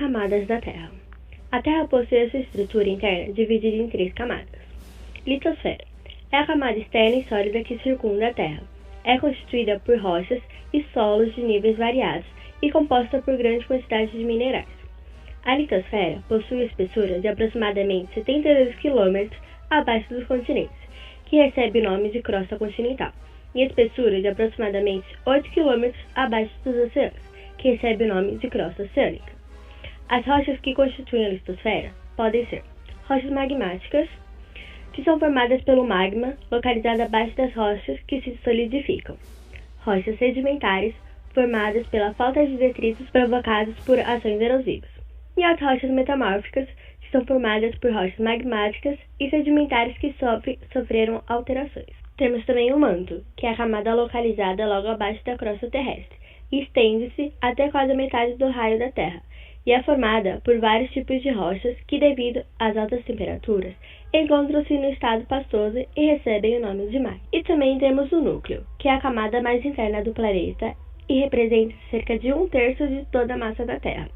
Camadas da Terra. A Terra possui sua estrutura interna dividida em 3 camadas. Litosfera é a camada externa e sólida que circunda a Terra. É constituída por rochas e solos de níveis variados e composta por grande quantidade de minerais. A litosfera possui espessura de aproximadamente 72 km abaixo dos continentes, que recebe o nome de crosta continental, e espessura de aproximadamente 8 km abaixo dos oceanos, que recebe o nome de crosta oceânica. As rochas que constituem a litosfera podem ser rochas magmáticas, que são formadas pelo magma localizado abaixo das rochas que se solidificam, rochas sedimentares, formadas pela falta de detritos provocados por ações erosivas, e as rochas metamórficas, que são formadas por rochas magmáticas e sedimentares que sofreram alterações. Temos também o manto, que é a camada localizada logo abaixo da crosta terrestre, e estende-se até quase a metade do raio da Terra, e é formada por vários tipos de rochas que, devido às altas temperaturas, encontram-se no estado pastoso e recebem o nome de mar. E também temos o núcleo, que é a camada mais interna do planeta e representa cerca de 1/3 de toda a massa da Terra.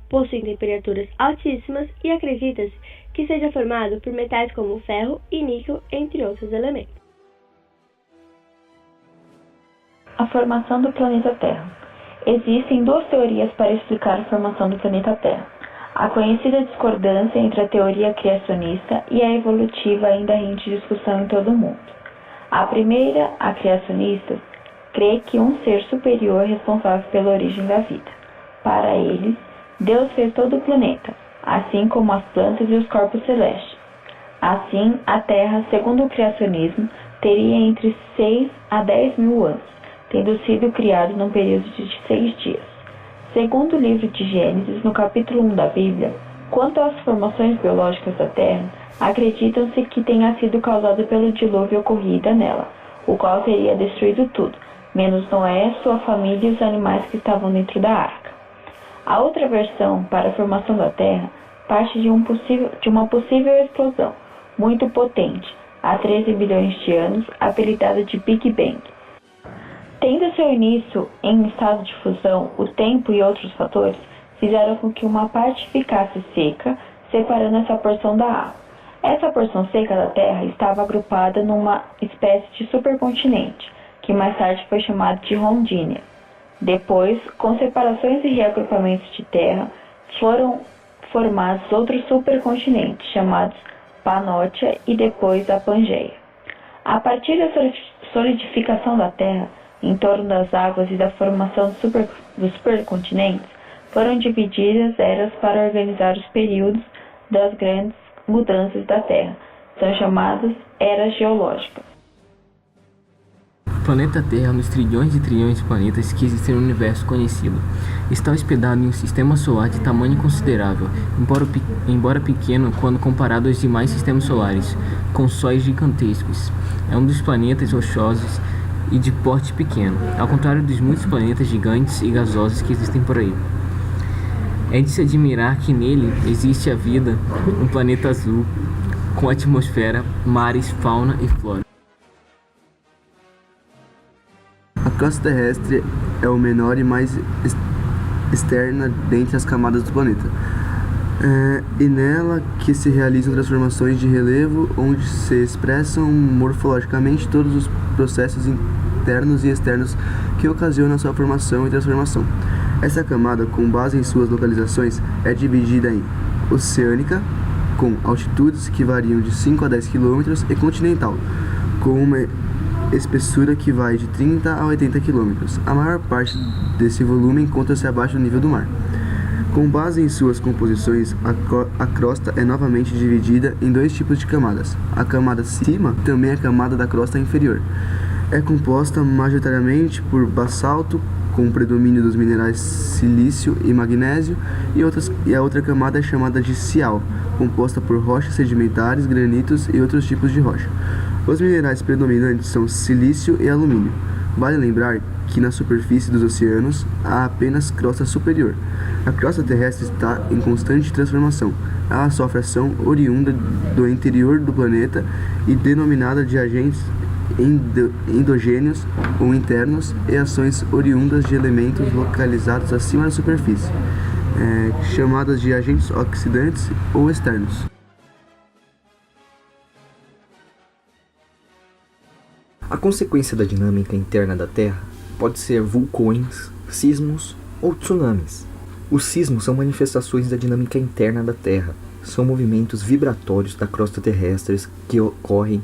Possui temperaturas altíssimas e acredita-se que seja formado por metais como ferro e níquel, entre outros elementos. A formação do planeta Terra. Existem 2 teorias para explicar a formação do planeta Terra. A conhecida discordância entre a teoria criacionista e a evolutiva ainda rende discussão em todo o mundo. A primeira, a criacionista, crê que um ser superior é responsável pela origem da vida. Para eles, Deus fez todo o planeta, assim como as plantas e os corpos celestes. Assim, a Terra, segundo o criacionismo, teria entre 6 a 10 mil anos, tendo sido criado num período de 6 dias. Segundo o livro de Gênesis, no capítulo 1 da Bíblia, quanto às formações biológicas da Terra, acreditam-se que tenha sido causada pelo dilúvio ocorrida nela, o qual teria destruído tudo, menos Noé, sua família e os animais que estavam dentro da arca. A outra versão para a formação da Terra parte de uma possível explosão muito potente, há 13 bilhões de anos, apelidada de Big Bang. Tendo seu início em estado de fusão, o tempo e outros fatores fizeram com que uma parte ficasse seca, separando essa porção da água. Essa porção seca da Terra estava agrupada numa espécie de supercontinente, que mais tarde foi chamado de Rondônia. Depois, com separações e reagrupamentos de terra, foram formados outros supercontinentes, chamados Pannotia e depois a Pangeia. A partir da solidificação da Terra, em torno das águas e da formação dos supercontinentes, foram divididas eras para organizar os períodos das grandes mudanças da Terra. São chamadas eras geológicas. O planeta Terra é um dos trilhões e trilhões de planetas que existem no universo conhecido. Está hospedado em um sistema solar de tamanho considerável, embora pequeno quando comparado aos demais sistemas solares, com sóis gigantescos. É um dos planetas rochosos e de porte pequeno, ao contrário dos muitos planetas gigantes e gasosos que existem por aí. É de se admirar que nele existe a vida, um planeta azul, com atmosfera, mares, fauna e flora. A crosta terrestre é o menor e mais externa dentre as camadas do planeta. E nela que se realizam transformações de relevo, onde se expressam morfologicamente todos os processos internos e externos que ocasionam sua formação e transformação. Essa camada, com base em suas localizações, é dividida em oceânica, com altitudes que variam de 5 a 10 km, e continental, com uma espessura que vai de 30 a 80 km. A maior parte desse volume encontra-se abaixo do nível do mar. Com base em suas composições, a crosta é novamente dividida em 2 tipos de camadas. A camada cima, também a camada da crosta inferior, é composta majoritariamente por basalto, com predomínio dos minerais silício e magnésio, e a outra camada é chamada de cial, composta por rochas sedimentares, granitos e outros tipos de rocha. Os minerais predominantes são silício e alumínio. Vale lembrar que na superfície dos oceanos há apenas crosta superior. A crosta terrestre está em constante transformação. Ela sofre ação oriunda do interior do planeta e denominada de agentes endogêneos ou internos e ações oriundas de elementos localizados acima da superfície. chamadas de agentes oxidantes ou externos. A consequência da dinâmica interna da Terra pode ser vulcões, sismos ou tsunamis. Os sismos são manifestações da dinâmica interna da Terra. São movimentos vibratórios da crosta terrestre que ocorrem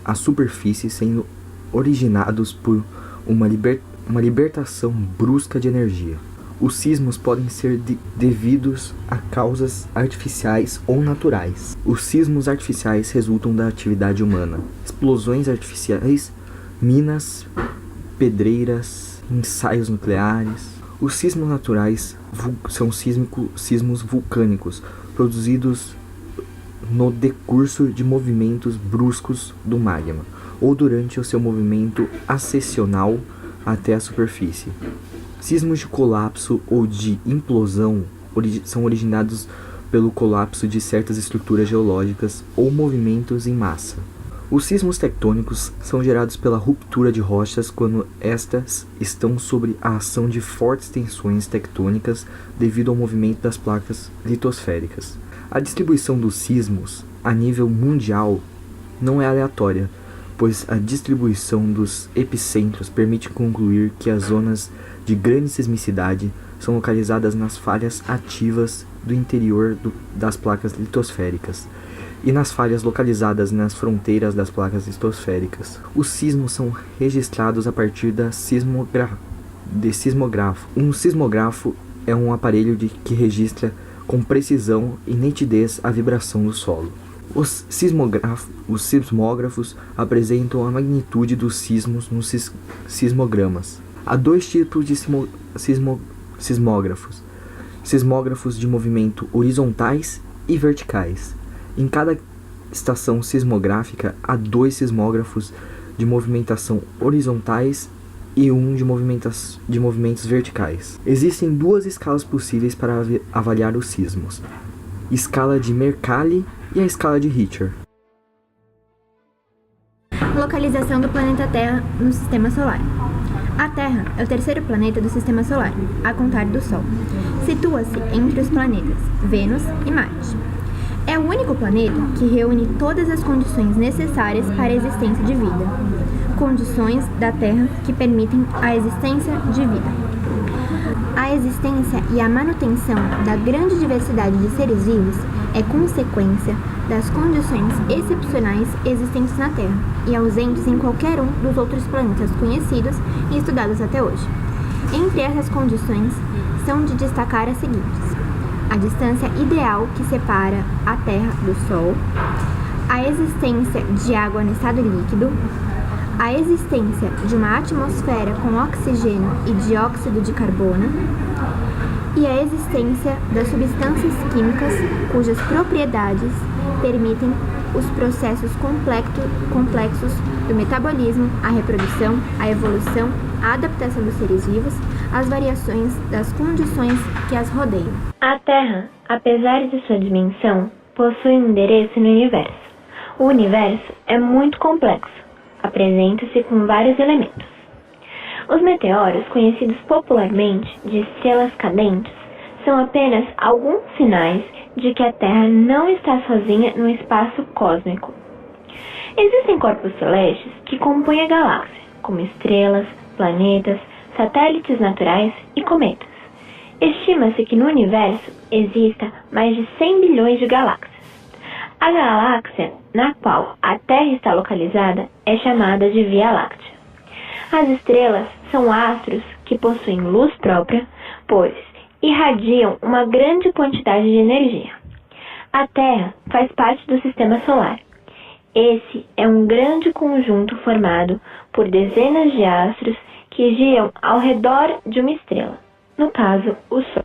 à superfície, sendo originados por uma libertação brusca de energia. Os sismos podem ser devidos a causas artificiais ou naturais. Os sismos artificiais resultam da atividade humana. Explosões artificiais, minas, pedreiras, ensaios nucleares. Os sismos naturais são sismos vulcânicos, produzidos no decurso de movimentos bruscos do magma, ou durante o seu movimento ascensional até a superfície. Sismos de colapso ou de implosão são originados pelo colapso de certas estruturas geológicas ou movimentos em massa. Os sismos tectônicos são gerados pela ruptura de rochas quando estas estão sob a ação de fortes tensões tectônicas devido ao movimento das placas litosféricas. A distribuição dos sismos a nível mundial não é aleatória, pois a distribuição dos epicentros permite concluir que as zonas de grande sismicidade são localizadas nas falhas ativas do interior das placas litosféricas e nas falhas localizadas nas fronteiras das placas litosféricas. Os sismos são registrados a partir de sismógrafo. Um sismógrafo é um aparelho que registra com precisão e nitidez a vibração do solo. Os sismógrafos apresentam a magnitude dos sismos nos sismogramas. Há dois tipos de sismógrafos: sismógrafos de movimento horizontais e verticais. Em cada estação sismográfica há dois sismógrafos de movimentação horizontais e um de movimentos verticais. Existem duas escalas possíveis para avaliar os sismos: escala de Mercalli e a escala de Richter. Localização do planeta Terra no Sistema Solar. A Terra é o terceiro planeta do Sistema Solar, a contar do Sol. Situa-se entre os planetas Vênus e Marte. É o único planeta que reúne todas as condições necessárias para a existência de vida. Condições da Terra que permitem a existência de vida. A existência e a manutenção da grande diversidade de seres vivos é consequência das condições excepcionais existentes na Terra e ausentes em qualquer um dos outros planetas conhecidos e estudados até hoje. Entre essas condições, são de destacar as seguintes: a distância ideal que separa a Terra do Sol, a existência de água no estado líquido, a existência de uma atmosfera com oxigênio e dióxido de carbono e a existência das substâncias químicas cujas propriedades permitem os processos complexos do metabolismo, a reprodução, a evolução, a adaptação dos seres vivos, as variações das condições que as rodeiam. A Terra, apesar de sua dimensão, possui um endereço no universo. O universo é muito complexo, apresenta-se com vários elementos. Os meteoros, conhecidos popularmente de estrelas cadentes, são apenas alguns sinais de que a Terra não está sozinha no espaço cósmico. Existem corpos celestes que compõem a galáxia, como estrelas, planetas, satélites naturais e cometas. Estima-se que no universo exista mais de 100 bilhões de galáxias. A galáxia na qual a Terra está localizada é chamada de Via Láctea. As estrelas são astros que possuem luz própria, pois irradiam uma grande quantidade de energia. A Terra faz parte do Sistema Solar. Esse é um grande conjunto formado por dezenas de astros que giram ao redor de uma estrela, no caso, o Sol.